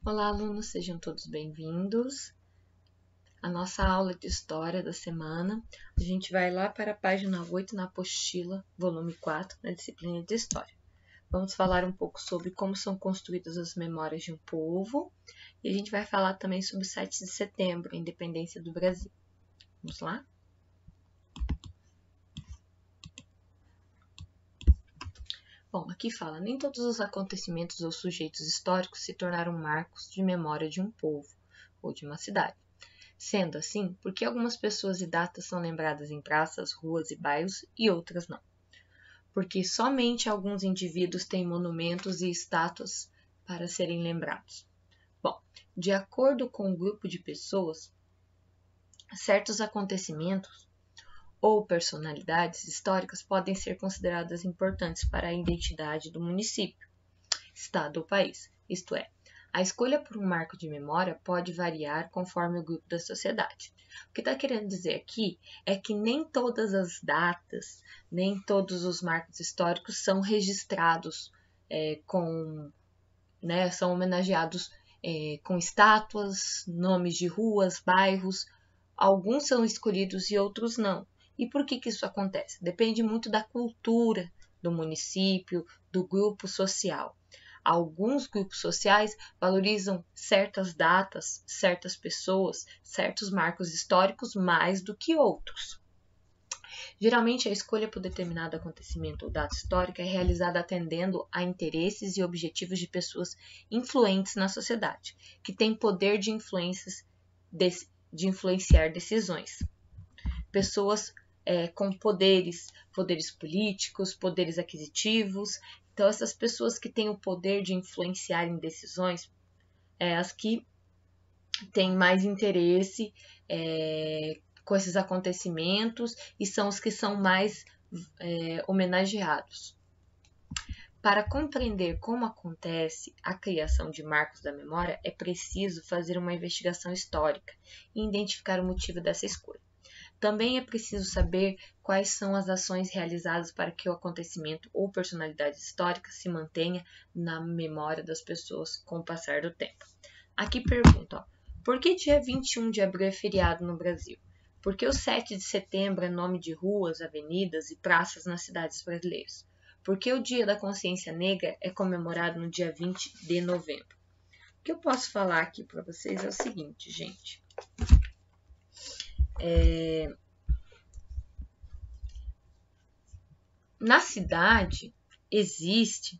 Olá, alunos, sejam todos bem-vindos à nossa aula de História da semana. A gente vai lá para a página 8 na apostila, volume 4, na disciplina de História. Vamos falar um pouco sobre como são construídas as memórias de um povo e a gente vai falar também sobre o 7 de setembro, a independência do Brasil. Vamos lá? Bom, aqui fala, nem todos os acontecimentos ou sujeitos históricos se tornaram marcos de memória de um povo ou de uma cidade. Sendo assim, por que algumas pessoas e datas são lembradas em praças, ruas e bairros e outras não? Porque somente alguns indivíduos têm monumentos e estátuas para serem lembrados. Bom, de acordo com um grupo de pessoas, certos acontecimentos ou personalidades históricas podem ser consideradas importantes para a identidade do município, estado ou país. Isto é, a escolha por um marco de memória pode variar conforme o grupo da sociedade. O que está querendo dizer aqui é que nem todas as datas, nem todos os marcos históricos são registrados são homenageados com estátuas, nomes de ruas, bairros. Alguns são escolhidos e outros não. E por que isso acontece? Depende muito da cultura do município, do grupo social. Alguns grupos sociais valorizam certas datas, certas pessoas, certos marcos históricos mais do que outros. Geralmente, a escolha por determinado acontecimento ou data histórica é realizada atendendo a interesses e objetivos de pessoas influentes na sociedade, que têm poder de influenciar decisões. Pessoas com poderes políticos, poderes aquisitivos. Então, essas pessoas que têm o poder de influenciar em decisões, as que têm mais interesse com esses acontecimentos e são os que são mais homenageados. Para compreender como acontece a criação de marcos da memória, é preciso fazer uma investigação histórica e identificar o motivo dessa escolha. Também é preciso saber quais são as ações realizadas para que o acontecimento ou personalidade histórica se mantenha na memória das pessoas com o passar do tempo. Aqui pergunta, por que dia 21 de abril é feriado no Brasil? Por que o 7 de setembro é nome de ruas, avenidas e praças nas cidades brasileiras? Por que o Dia da Consciência Negra é comemorado no dia 20 de novembro? O que eu posso falar aqui para vocês é o seguinte, gente. Na cidade existem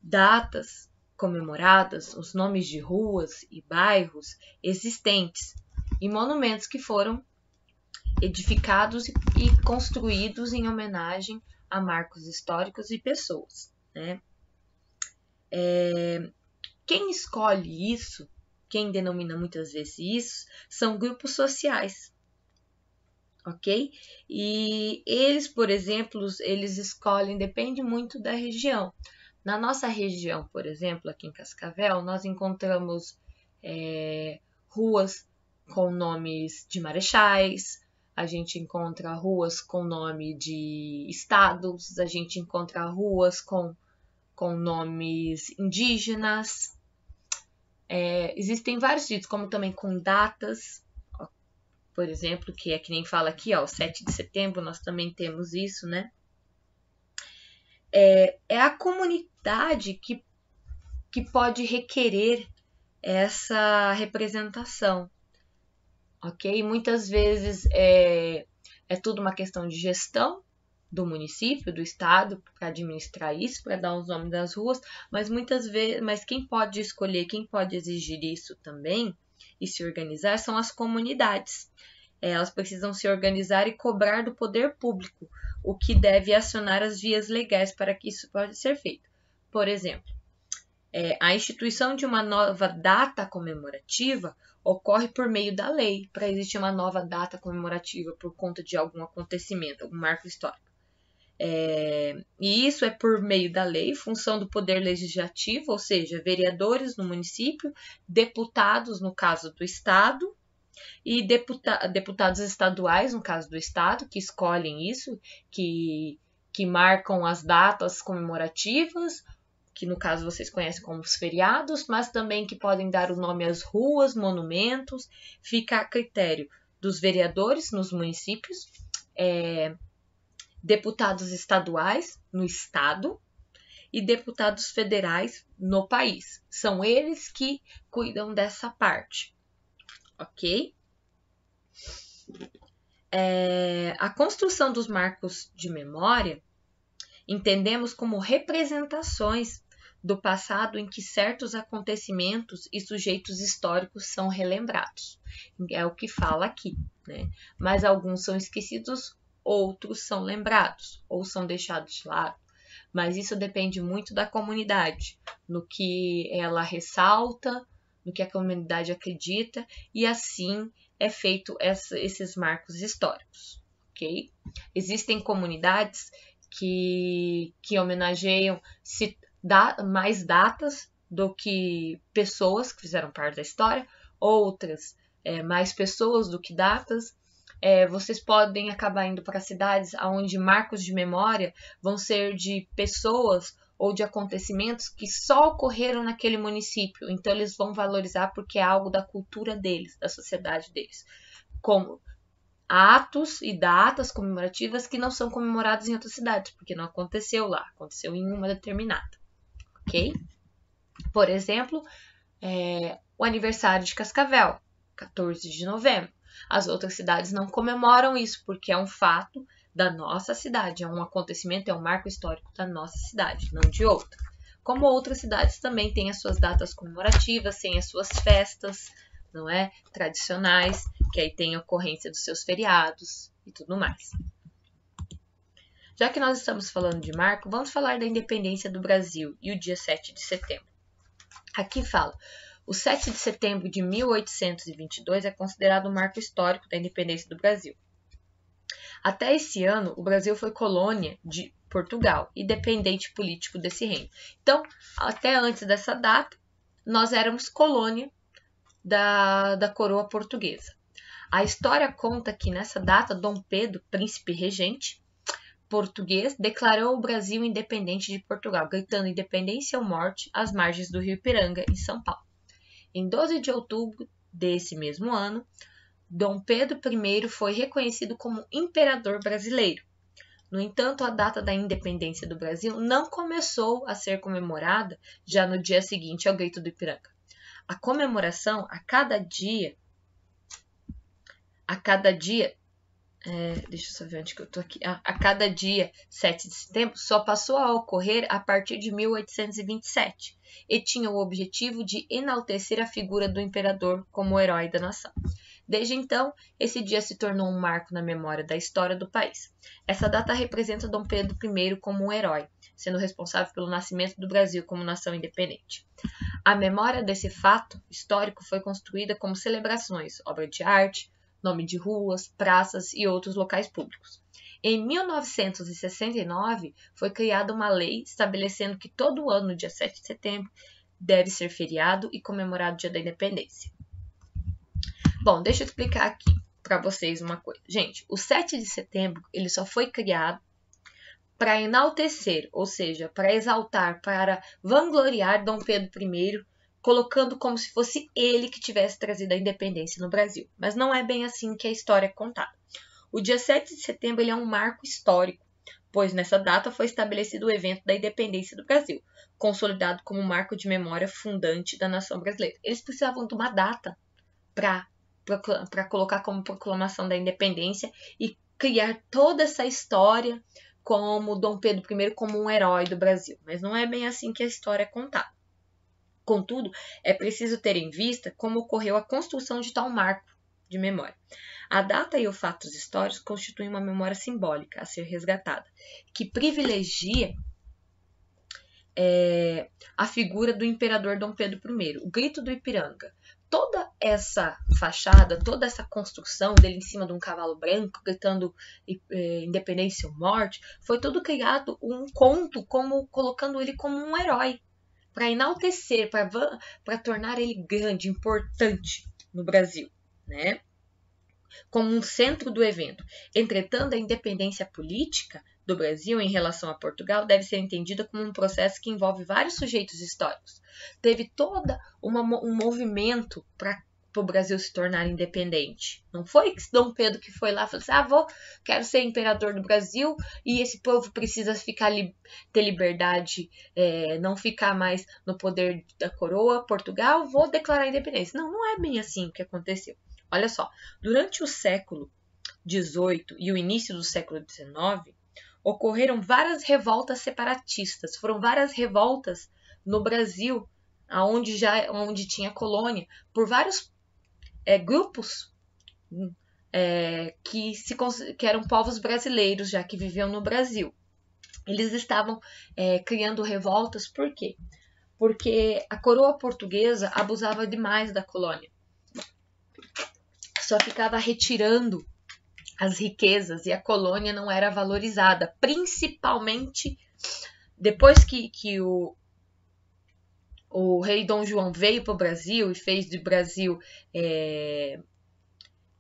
datas comemoradas, os nomes de ruas e bairros existentes e monumentos que foram edificados e construídos em homenagem a marcos históricos e pessoas, né? Quem escolhe isso, quem denomina muitas vezes isso, são grupos sociais, ok? E eles, por exemplo, eles escolhem, depende muito da região. Na nossa região, por exemplo, aqui em Cascavel, nós encontramos ruas com nomes de marechais, a gente encontra ruas com nome de estados, a gente encontra ruas com nomes indígenas. Existem vários sítios, como também com datas, por exemplo, que é que nem fala aqui, ó, 7 de setembro, nós também temos isso, né? É a comunidade que pode requerer essa representação, ok? Muitas vezes é tudo uma questão de gestão do município, do estado, para administrar isso, para dar os nomes das ruas, mas muitas vezes, mas quem pode escolher, quem pode exigir isso também e se organizar são as comunidades. Elas precisam se organizar e cobrar do poder público, o que deve acionar as vias legais para que isso possa ser feito. Por exemplo, a instituição de uma nova data comemorativa ocorre por meio da lei, para existir uma nova data comemorativa por conta de algum acontecimento, algum marco histórico. E isso é por meio da lei, função do poder legislativo, ou seja, vereadores no município, deputados no caso do estado, e deputados estaduais, no caso do estado, que escolhem isso, que marcam as datas comemorativas, que no caso vocês conhecem como os feriados, mas também que podem dar o nome às ruas, monumentos, fica a critério dos vereadores nos municípios, deputados estaduais no estado e deputados federais no país. São eles que cuidam dessa parte, ok? A construção dos marcos de memória entendemos como representações do passado em que certos acontecimentos e sujeitos históricos são relembrados. É o que fala aqui, né? Mas alguns são esquecidos, outros são lembrados ou são deixados de lado. Mas isso depende muito da comunidade, no que ela ressalta, no que a comunidade acredita, e assim é feito esses marcos históricos, ok? Existem comunidades que homenageiam mais datas do que pessoas que fizeram parte da história, outras mais pessoas do que datas. Vocês podem acabar indo para cidades onde marcos de memória vão ser de pessoas ou de acontecimentos que só ocorreram naquele município. Então, eles vão valorizar porque é algo da cultura deles, da sociedade deles. Como atos e datas comemorativas que não são comemorados em outras cidades, porque não aconteceu lá, aconteceu em uma determinada, ok? Por exemplo, o aniversário de Cascavel, 14 de novembro. As outras cidades não comemoram isso, porque é um fato da nossa cidade, é um acontecimento, é um marco histórico da nossa cidade, não de outra. Como outras cidades também têm as suas datas comemorativas, têm as suas festas, não é? Tradicionais, que aí tem a ocorrência dos seus feriados e tudo mais. Já que nós estamos falando de marco, vamos falar da independência do Brasil e o dia 7 de setembro. Aqui fala, o 7 de setembro de 1822 é considerado um marco histórico da independência do Brasil. Até esse ano, o Brasil foi colônia de Portugal e dependente político desse reino. Então, até antes dessa data, nós éramos colônia da coroa portuguesa. A história conta que nessa data, Dom Pedro, príncipe regente português, declarou o Brasil independente de Portugal, gritando independência ou morte às margens do rio Ipiranga, em São Paulo. Em 12 de outubro desse mesmo ano, Dom Pedro I foi reconhecido como imperador brasileiro. No entanto, a data da independência do Brasil não começou a ser comemorada já no dia seguinte ao grito do Ipiranga. A comemoração a cada dia, deixa eu só ver onde que eu tô aqui. A cada dia 7 de setembro só passou a ocorrer a partir de 1827 e tinha o objetivo de enaltecer a figura do imperador como herói da nação. Desde então, esse dia se tornou um marco na memória da história do país. Essa data representa Dom Pedro I como um herói, sendo responsável pelo nascimento do Brasil como nação independente. A memória desse fato histórico foi construída como celebrações, obra de arte, nome de ruas, praças e outros locais públicos. Em 1969, foi criada uma lei estabelecendo que todo ano, no dia 7 de setembro, deve ser feriado e comemorado o Dia da Independência. Bom, deixa eu explicar aqui para vocês uma coisa. Gente, o 7 de setembro ele só foi criado para enaltecer, ou seja, para exaltar, para vangloriar Dom Pedro I, colocando como se fosse ele que tivesse trazido a independência no Brasil. Mas não é bem assim que a história é contada. O dia 7 de setembro ele é um marco histórico, pois nessa data foi estabelecido o evento da independência do Brasil, consolidado como um marco de memória fundante da nação brasileira. Eles precisavam de uma data para colocar como proclamação da independência e criar toda essa história como Dom Pedro I como um herói do Brasil. Mas não é bem assim que a história é contada. Contudo, é preciso ter em vista como ocorreu a construção de tal marco de memória. A data e os fatos históricos constituem uma memória simbólica a ser resgatada, que privilegia a figura do imperador Dom Pedro I, o grito do Ipiranga. Toda essa fachada, toda essa construção dele em cima de um cavalo branco, gritando independência ou morte, foi tudo criado um conto colocando ele como um herói, para enaltecer, para tornar ele grande, importante no Brasil, né? Como um centro do evento. Entretanto, a independência política do Brasil em relação a Portugal deve ser entendida como um processo que envolve vários sujeitos históricos. Teve todo um movimento para o Brasil se tornar independente. Não foi Dom Pedro que foi lá e falou assim, quero ser imperador do Brasil e esse povo precisa ter liberdade, não ficar mais no poder da coroa, Portugal, vou declarar a independência. Não, não é bem assim o que aconteceu. Olha só, durante o século XVIII e o início do século XIX, ocorreram várias revoltas separatistas. Foram várias revoltas no Brasil, onde tinha colônia, por vários grupos que eram povos brasileiros, já que viviam no Brasil. Eles estavam criando revoltas, por quê? Porque a coroa portuguesa abusava demais da colônia. Só ficava retirando as riquezas e a colônia não era valorizada, principalmente depois que o rei Dom João veio para o Brasil e fez do Brasil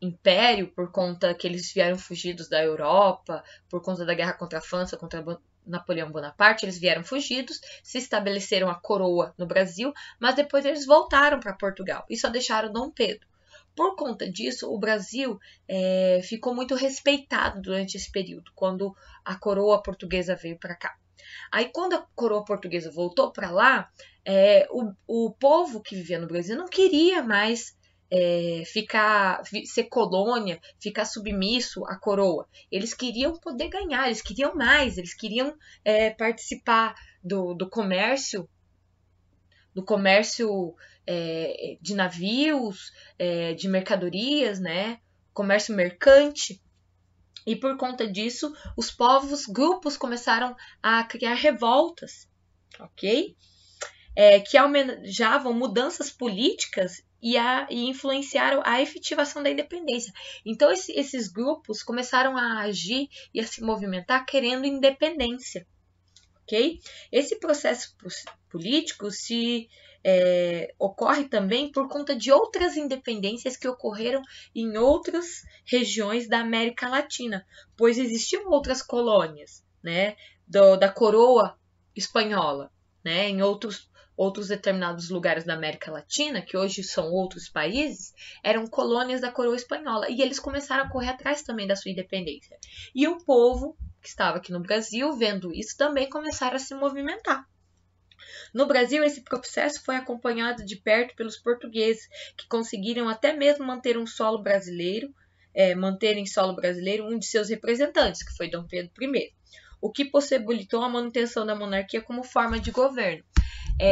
império, por conta que eles vieram fugidos da Europa, por conta da guerra contra a França, contra Napoleão Bonaparte, eles vieram fugidos, se estabeleceram a coroa no Brasil, mas depois eles voltaram para Portugal e só deixaram Dom Pedro. Por conta disso, o Brasil ficou muito respeitado durante esse período, quando a coroa portuguesa veio para cá. Aí, quando a coroa portuguesa voltou para lá, o povo que vivia no Brasil não queria mais ser colônia, ficar submisso à coroa. Eles queriam poder ganhar, eles queriam mais, eles queriam participar do comércio, de navios, de mercadorias, né? Comércio mercante. E por conta disso, grupos começaram a criar revoltas, ok? Que almejavam mudanças políticas e influenciaram a efetivação da independência. Então, esses grupos começaram a agir e a se movimentar querendo independência, ok? Esse processo político ocorre também por conta de outras independências que ocorreram em outras regiões da América Latina, pois existiam outras colônias, né, da coroa espanhola, né, em outros determinados lugares da América Latina, que hoje são outros países, eram colônias da coroa espanhola, e eles começaram a correr atrás também da sua independência. E o povo que estava aqui no Brasil, vendo isso, também começaram a se movimentar. No Brasil, esse processo foi acompanhado de perto pelos portugueses, que conseguiram até mesmo manter em solo brasileiro um de seus representantes, que foi Dom Pedro I, o que possibilitou a manutenção da monarquia como forma de governo.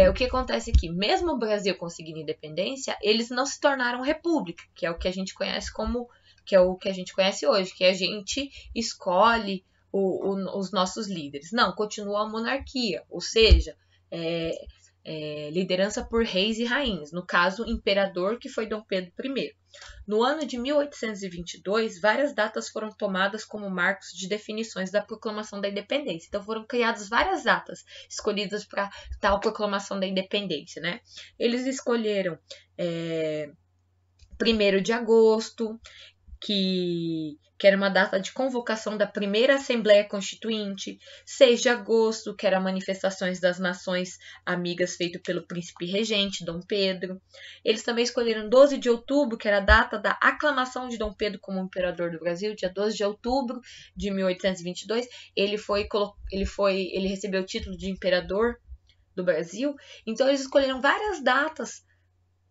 O que acontece aqui? Mesmo o Brasil conseguindo independência, eles não se tornaram república, que é o que a gente conhece hoje, que a gente escolhe os nossos líderes. Não, continua a monarquia, ou seja, liderança por reis e rainhas, no caso, imperador, que foi Dom Pedro I. No ano de 1822, várias datas foram tomadas como marcos de definições da proclamação da independência. Então, foram criadas várias datas escolhidas para tal proclamação da independência, né? Eles escolheram 1º de agosto, que era uma data de convocação da primeira Assembleia Constituinte, 6 de agosto, que era manifestações das nações amigas feito pelo príncipe regente, Dom Pedro. Eles também escolheram 12 de outubro, que era a data da aclamação de Dom Pedro como imperador do Brasil, dia 12 de outubro de 1822. Ele recebeu o título de imperador do Brasil. Então, eles escolheram várias datas,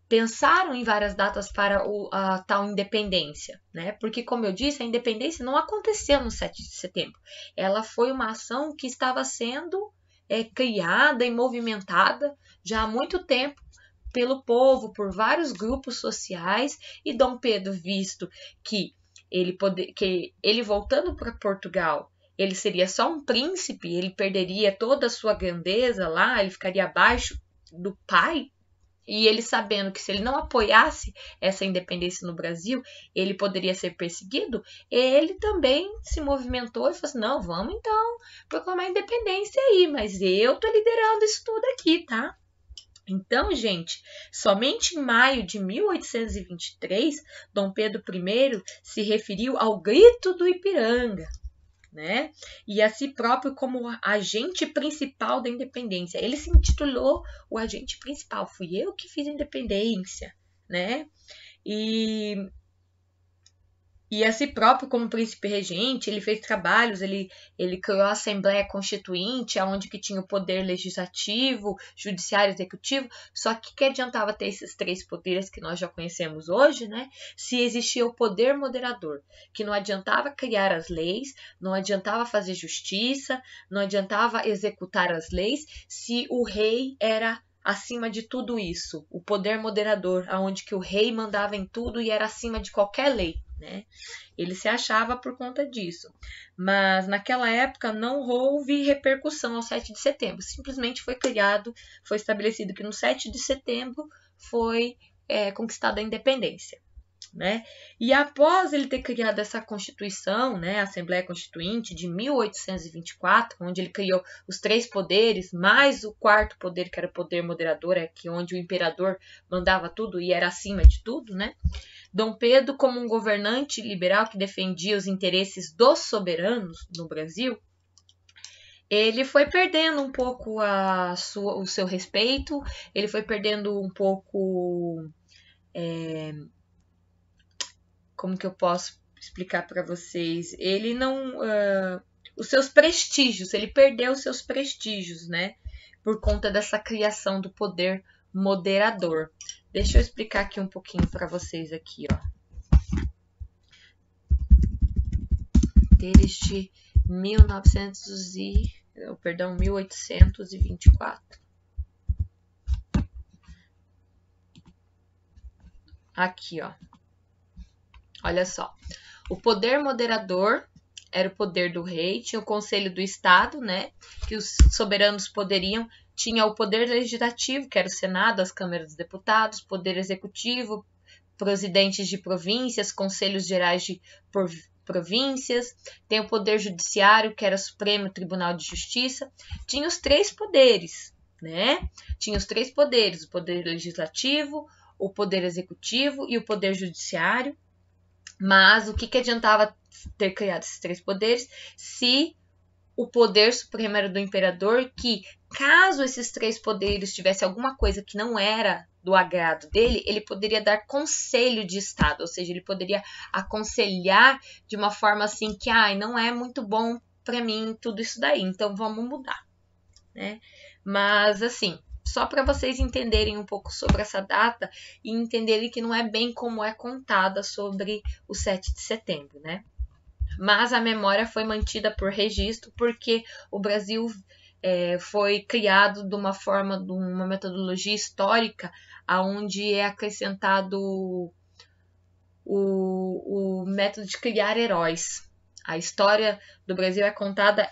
pensaram em várias datas para a tal independência, né? Porque, como eu disse, a independência não aconteceu no 7 de setembro. Ela foi uma ação que estava sendo criada e movimentada já há muito tempo pelo povo, por vários grupos sociais, e Dom Pedro, visto que ele voltando para Portugal, ele seria só um príncipe, ele perderia toda a sua grandeza lá, ele ficaria abaixo do pai. E ele sabendo que se ele não apoiasse essa independência no Brasil, ele poderia ser perseguido, ele também se movimentou e falou assim, não, vamos então proclamar a independência aí, mas eu tô liderando isso tudo aqui, tá? Então, gente, somente em maio de 1823, Dom Pedro I se referiu ao Grito do Ipiranga, né? E a si próprio como agente principal da independência. Ele se intitulou o agente principal. Fui eu que fiz a independência, né? E a si próprio, como príncipe regente, ele fez trabalhos, ele criou a Assembleia Constituinte, onde que tinha o poder legislativo, judiciário e executivo. Só que adiantava ter esses três poderes que nós já conhecemos hoje, né? Se existia o poder moderador, que não adiantava criar as leis, não adiantava fazer justiça, não adiantava executar as leis, se o rei era acima de tudo isso, o poder moderador, aonde que o rei mandava em tudo e era acima de qualquer lei, né? Ele se achava por conta disso. Mas naquela época não houve repercussão ao 7 de setembro. Simplesmente foi criado, foi estabelecido que no 7 de setembro foi conquistada a independência, né? E após ele ter criado essa Constituição, né, a Assembleia Constituinte de 1824, onde ele criou os três poderes, mais o quarto poder, que era o poder moderador, onde o imperador mandava tudo e era acima de tudo, né? Dom Pedro, como um governante liberal que defendia os interesses dos soberanos no Brasil, ele foi perdendo um pouco o seu respeito, ele foi perdendo um pouco... como que eu posso explicar para vocês? Ele não... os seus prestígios, ele perdeu os seus prestígios, né? Por conta dessa criação do poder moderador. Deixa eu explicar aqui um pouquinho para vocês aqui, ó. Desde 1824. Aqui, ó. Olha só. O poder moderador era o poder do rei, tinha o conselho do Estado, né? Que os soberanos poderiam. Tinha o poder legislativo, que era o Senado, as câmaras dos deputados, poder executivo, presidentes de províncias, conselhos gerais de províncias, tem o poder judiciário, que era o Supremo Tribunal de Justiça. Tinha os três poderes, né? Tinha os três poderes, o poder legislativo, o poder executivo e o poder judiciário. Mas o que adiantava ter criado esses três poderes se o poder supremo era do imperador, que caso esses três poderes tivessem alguma coisa que não era do agrado dele, ele poderia dar conselho de Estado, ou seja, ele poderia aconselhar de uma forma assim que não é muito bom para mim tudo isso daí, então vamos mudar, né? Mas assim, só para vocês entenderem um pouco sobre essa data e entenderem que não é bem como é contada sobre o 7 de setembro, né? Mas a memória foi mantida por registro porque o Brasil foi criado de uma forma, de uma metodologia histórica, onde é acrescentado o método de criar heróis. A história do Brasil é contada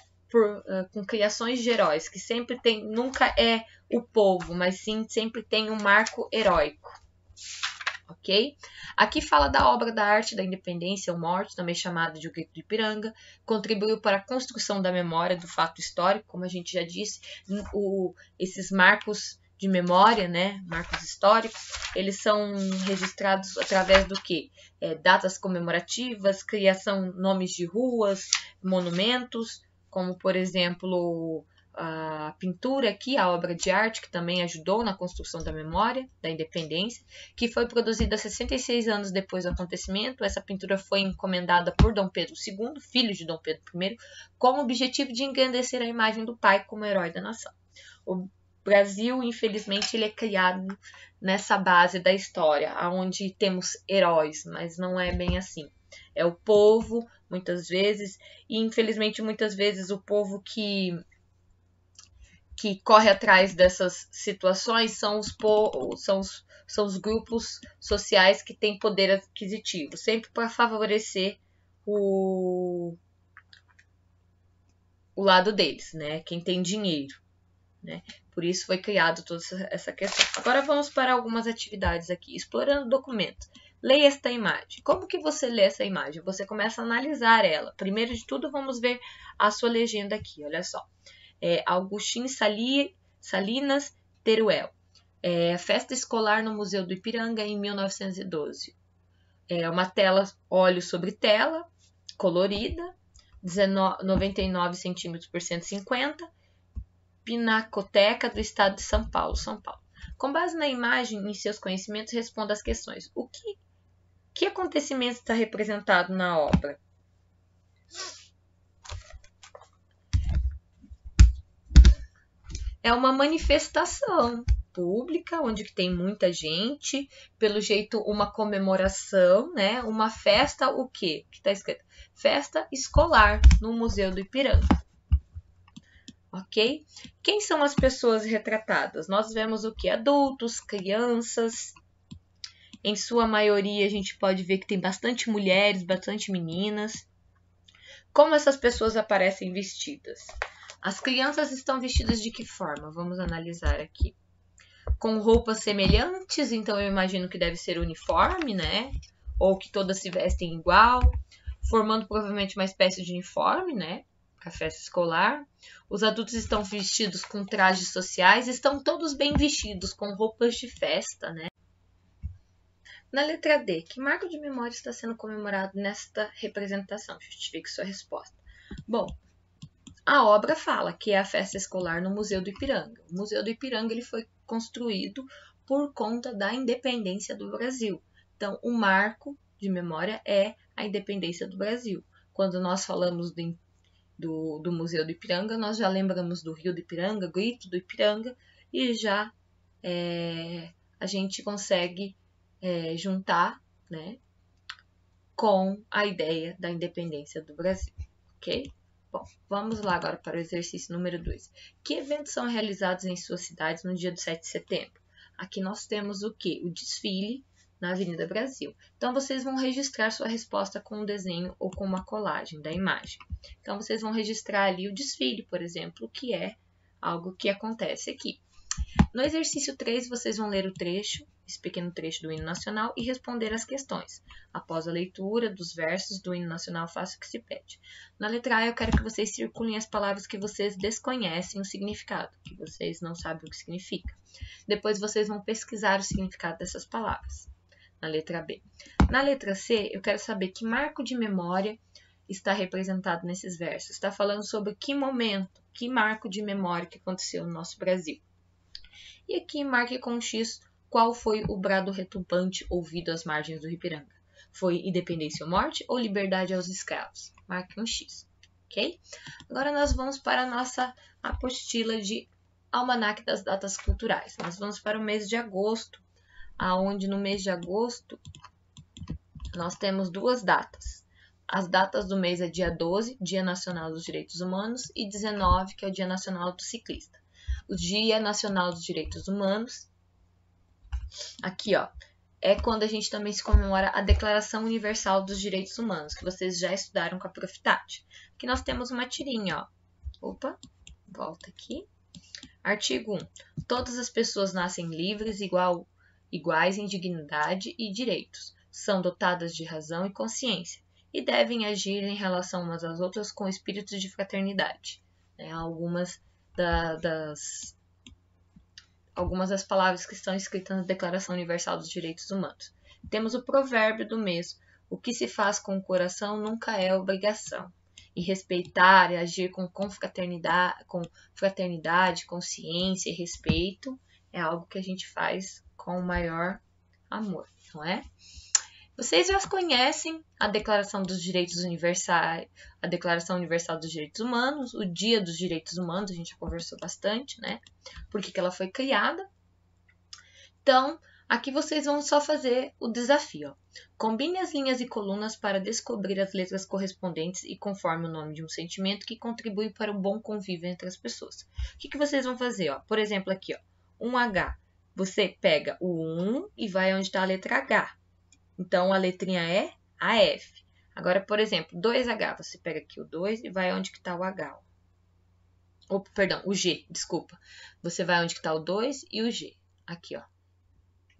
com criações de heróis, que sempre tem, nunca é o povo, mas sim sempre tem um marco heróico. Ok? Aqui fala da obra da arte da independência ou morte, também chamada de O Grito do Ipiranga, contribuiu para a construção da memória do fato histórico, como a gente já disse, esses marcos de memória, né, marcos históricos, eles são registrados através do quê? Datas comemorativas, criação, nomes de ruas, monumentos, como por exemplo a pintura aqui, a obra de arte, que também ajudou na construção da memória da independência, que foi produzida 66 anos depois do acontecimento. Essa pintura foi encomendada por Dom Pedro II, filho de Dom Pedro I, com o objetivo de engrandecer a imagem do pai como herói da nação. O Brasil, infelizmente, ele é criado nessa base da história, onde temos heróis, mas não é bem assim. É o povo, muitas vezes, e infelizmente muitas vezes o povo que corre atrás dessas situações são os grupos sociais que têm poder aquisitivo, sempre para favorecer o lado deles, né? Quem tem dinheiro, né? Por isso foi criado toda essa questão. Agora vamos para algumas atividades aqui. Explorando documentos. Leia esta imagem. Como que você lê essa imagem? Você começa a analisar ela. Primeiro de tudo, vamos ver a sua legenda aqui. Olha só. Agostinho Salinas Teruel. Festa escolar no Museu do Ipiranga em 1912. Uma tela, óleo sobre tela, colorida, 99 centímetros por 150, Pinacoteca do Estado de São Paulo, São Paulo. Com base na imagem e em seus conhecimentos, responda às questões. Que acontecimento está representado na obra? É uma manifestação pública, onde tem muita gente, pelo jeito uma comemoração, né? Uma festa, o quê? Que está escrito? Festa escolar no Museu do Ipiranga. Ok? Quem são as pessoas retratadas? Nós vemos o que? Adultos, crianças. Em sua maioria, a gente pode ver que tem bastante mulheres, bastante meninas. Como essas pessoas aparecem vestidas? As crianças estão vestidas de que forma? Vamos analisar aqui. Com roupas semelhantes, então eu imagino que deve ser uniforme, né? Ou que todas se vestem igual, formando provavelmente uma espécie de uniforme, né? Para a festa escolar. Os adultos estão vestidos com trajes sociais, estão todos bem vestidos, com roupas de festa, né? Na letra D, que marco de memória está sendo comemorado nesta representação? Justifique sua resposta. Bom, a obra fala que é a festa escolar no Museu do Ipiranga. O Museu do Ipiranga ele foi construído por conta da independência do Brasil. Então, o marco de memória é a independência do Brasil. Quando nós falamos do Museu do Ipiranga, nós já lembramos do Rio do Ipiranga, Grito do Ipiranga, e já a gente consegue juntar, né, com a ideia da independência do Brasil, ok? Bom, vamos lá agora para o exercício número 2. Que eventos são realizados em suas cidades no dia do 7 de setembro? Aqui nós temos o quê? O desfile na Avenida Brasil. Então, vocês vão registrar sua resposta com um desenho ou com uma colagem da imagem. Então, vocês vão registrar ali o desfile, por exemplo, que é algo que acontece aqui. No exercício 3, vocês vão ler o trecho, esse pequeno trecho do hino nacional, e responder as questões. Após a leitura dos versos do hino nacional, faça o que se pede. Na letra A, eu quero que vocês circulem as palavras que vocês desconhecem o significado, que vocês não sabem o que significa. Depois, vocês vão pesquisar o significado dessas palavras. Na letra B. Na letra C, eu quero saber que marco de memória está representado nesses versos. Está falando sobre que momento, que marco de memória que aconteceu no nosso Brasil. E aqui marque com um X qual foi o brado retumbante ouvido às margens do Ipiranga. Foi independência ou morte ou liberdade aos escravos? Marque um X, ok? Agora nós vamos para a nossa apostila de Almanaque das Datas Culturais. Nós vamos para o mês de agosto, aonde no mês de agosto nós temos duas datas. As datas do mês é dia 12, Dia Nacional dos Direitos Humanos, e 19, que é o Dia Nacional do Ciclista. O Dia Nacional dos Direitos Humanos, aqui ó, é quando a gente também se comemora a Declaração Universal dos Direitos Humanos, que vocês já estudaram com a Prof. Tati. Aqui nós temos uma tirinha, ó. Opa, volta aqui. Artigo 1. Todas as pessoas nascem livres, iguais em dignidade e direitos, são dotadas de razão e consciência, e devem agir em relação umas às outras com espírito de fraternidade. Algumas das palavras que estão escritas na Declaração Universal dos Direitos Humanos. Temos o provérbio do mês: o que se faz com o coração nunca é obrigação. E respeitar e agir com fraternidade, consciência e respeito é algo que a gente faz com o maior amor, não é? Vocês já conhecem a Declaração dos Direitos Universais, a Declaração Universal dos Direitos Humanos, o Dia dos Direitos Humanos, a gente já conversou bastante, né? Por que ela foi criada. Então, aqui vocês vão só fazer o desafio, ó. Combine as linhas e colunas para descobrir as letras correspondentes e conforme o nome de um sentimento que contribui para o bom convívio entre as pessoas. O que vocês vão fazer, ó? Por exemplo, aqui, ó, um H. Você pega o 1 e vai onde está a letra H. Então, a letrinha é a F. Agora, por exemplo, 2H. Você pega aqui o 2 e vai onde que está o H. Perdão, o G, desculpa. Você vai onde que está o 2 e o G. Aqui, ó.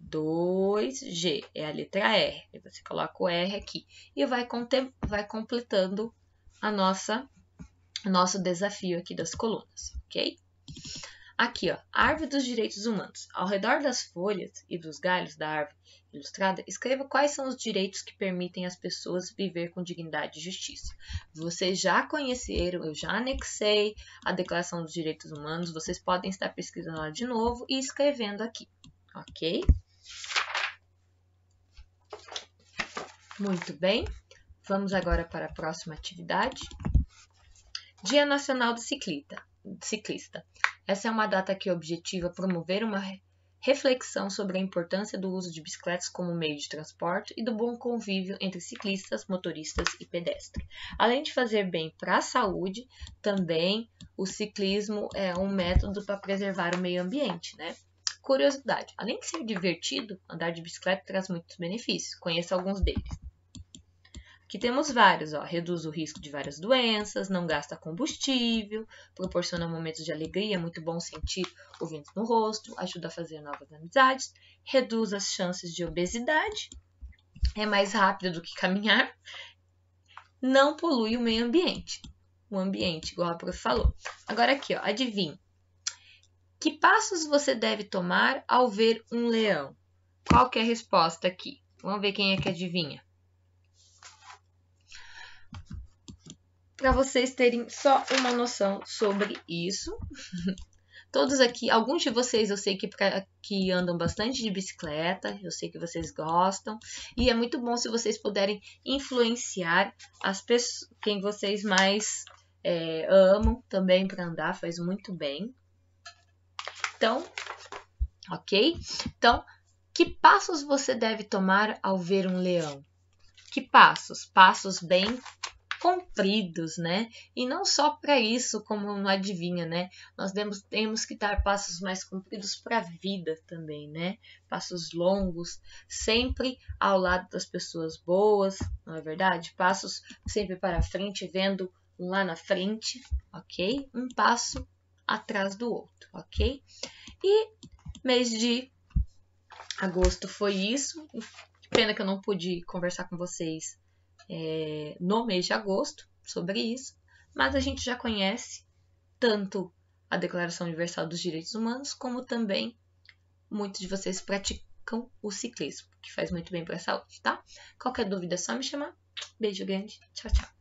2G é a letra R. Aí você coloca o R aqui. E vai completando nosso desafio aqui das colunas, ok? Aqui, ó, Árvore dos Direitos Humanos. Ao redor das folhas e dos galhos da árvore ilustrada, escreva quais são os direitos que permitem às pessoas viver com dignidade e justiça. Vocês já conheceram, eu já anexei a Declaração dos Direitos Humanos, vocês podem estar pesquisando lá de novo e escrevendo aqui, ok? Muito bem, vamos agora para a próxima atividade. Dia Nacional do Ciclista. Essa é uma data que objetiva promover uma reflexão sobre a importância do uso de bicicletas como meio de transporte e do bom convívio entre ciclistas, motoristas e pedestres. Além de fazer bem para a saúde, também o ciclismo é um método para preservar o meio ambiente, né? Curiosidade, além de ser divertido, andar de bicicleta traz muitos benefícios. Conheça alguns deles. Aqui temos vários, ó. Reduz o risco de várias doenças, não gasta combustível, proporciona momentos de alegria, é muito bom sentir o vento no rosto, ajuda a fazer novas amizades, reduz as chances de obesidade, é mais rápido do que caminhar, não polui o meio ambiente. O ambiente, igual a prof falou. Agora aqui, ó, adivinha. Que passos você deve tomar ao ver um leão? Qual que é a resposta aqui? Vamos ver quem é que adivinha. Para vocês terem só uma noção sobre isso. Todos aqui, alguns de vocês eu sei que andam bastante de bicicleta, eu sei que vocês gostam, e é muito bom se vocês puderem influenciar as pessoas, quem vocês mais amam também para andar, faz muito bem. Então, ok? Então, que passos você deve tomar ao ver um leão? Que passos? Passos bem compridos, né? E não só para isso, como não adivinha, né? Nós temos que dar passos mais compridos para a vida também, né? Passos longos, sempre ao lado das pessoas boas, não é verdade? Passos sempre para frente, vendo lá na frente, ok? Um passo atrás do outro, ok? E mês de agosto foi isso. Pena que eu não pude conversar com vocês no mês de agosto sobre isso, mas a gente já conhece tanto a Declaração Universal dos Direitos Humanos, como também muitos de vocês praticam o ciclismo, que faz muito bem para a saúde, tá? Qualquer dúvida é só me chamar. Beijo grande, tchau, tchau.